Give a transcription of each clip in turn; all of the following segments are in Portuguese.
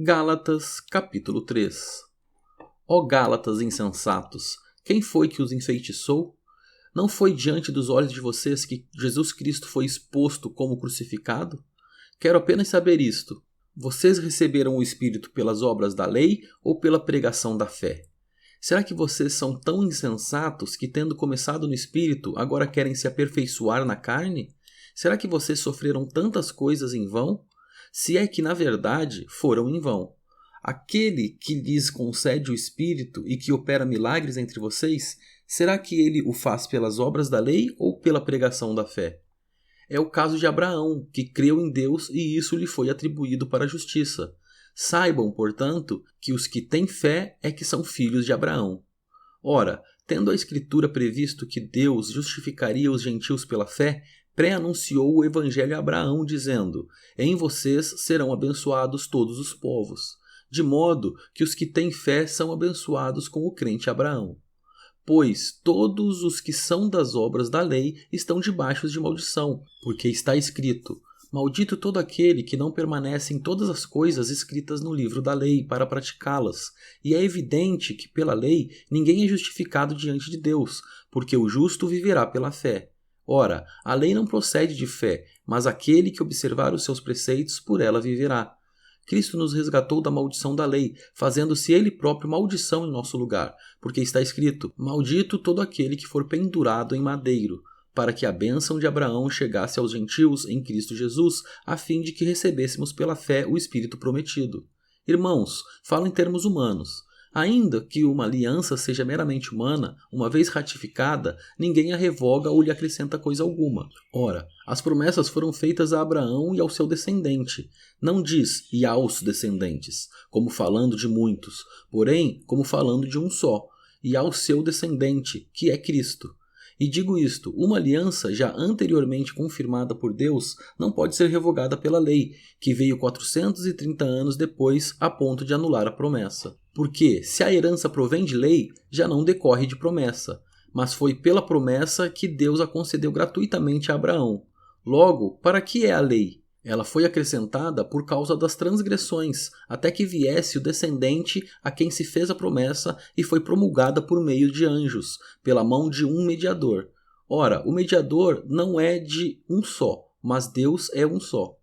Gálatas, capítulo 3. Ó Gálatas insensatos, quem foi que os enfeitiçou? Não foi diante dos olhos de vocês que Jesus Cristo foi exposto como crucificado? Quero apenas saber isto. Vocês receberam o Espírito pelas obras da lei ou pela pregação da fé? Será que vocês são tão insensatos que, tendo começado no Espírito, agora querem se aperfeiçoar na carne? Será que vocês sofreram tantas coisas em vão? Se é que, na verdade, foram em vão. Aquele que lhes concede o Espírito e que opera milagres entre vocês, será que ele o faz pelas obras da lei ou pela pregação da fé? É o caso de Abraão, que creu em Deus e isso lhe foi atribuído para a justiça. Saibam, portanto, que os que têm fé é que são filhos de Abraão. Ora, tendo a Escritura previsto que Deus justificaria os gentios pela fé, pré-anunciou o Evangelho a Abraão, dizendo: em vocês serão abençoados todos os povos, de modo que os que têm fé são abençoados com o crente Abraão. Pois todos os que são das obras da lei estão debaixo de maldição, porque está escrito: maldito todo aquele que não permanece em todas as coisas escritas no livro da lei para praticá-las. E é evidente que pela lei ninguém é justificado diante de Deus, porque o justo viverá pela fé. Ora, a lei não procede de fé, mas aquele que observar os seus preceitos por ela viverá. Cristo nos resgatou da maldição da lei, fazendo-se ele próprio maldição em nosso lugar, porque está escrito: maldito todo aquele que for pendurado em madeiro, para que a bênção de Abraão chegasse aos gentios em Cristo Jesus, a fim de que recebêssemos pela fé o Espírito prometido. Irmãos, falo em termos humanos. Ainda que uma aliança seja meramente humana, uma vez ratificada, ninguém a revoga ou lhe acrescenta coisa alguma. Ora, as promessas foram feitas a Abraão e ao seu descendente. Não diz "e aos descendentes", como falando de muitos, porém, como falando de um só, e ao seu descendente, que é Cristo. E digo isto: uma aliança já anteriormente confirmada por Deus não pode ser revogada pela lei, que veio 430 anos depois a ponto de anular a promessa. Porque, se a herança provém de lei, já não decorre de promessa, mas foi pela promessa que Deus a concedeu gratuitamente a Abraão. Logo, para que é a lei? Ela foi acrescentada por causa das transgressões, até que viesse o descendente a quem se fez a promessa e foi promulgada por meio de anjos, pela mão de um mediador. Ora, o mediador não é de um só, mas Deus é um só.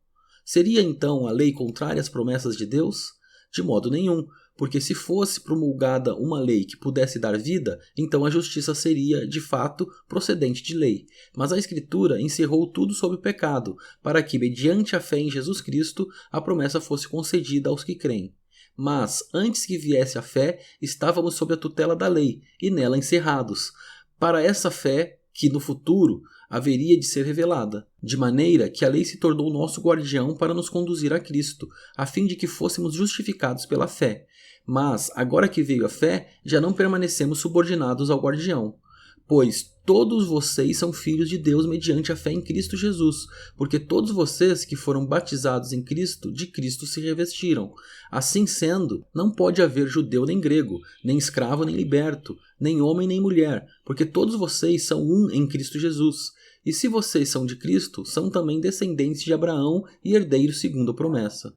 Seria então a lei contrária às promessas de Deus? De modo nenhum, porque se fosse promulgada uma lei que pudesse dar vida, então a justiça seria, de fato, procedente de lei. Mas a Escritura encerrou tudo sob o pecado, para que, mediante a fé em Jesus Cristo, a promessa fosse concedida aos que creem. Mas, antes que viesse a fé, estávamos sob a tutela da lei, e nela encerrados, para essa fé que, no futuro, haveria de ser revelada, de maneira que a lei se tornou nosso guardião para nos conduzir a Cristo, a fim de que fôssemos justificados pela fé. Mas, agora que veio a fé, já não permanecemos subordinados ao guardião. Pois todos vocês são filhos de Deus mediante a fé em Cristo Jesus, porque todos vocês que foram batizados em Cristo, de Cristo se revestiram. Assim sendo, não pode haver judeu nem grego, nem escravo nem liberto, nem homem nem mulher, porque todos vocês são um em Cristo Jesus. E se vocês são de Cristo, são também descendentes de Abraão e herdeiros segundo a promessa.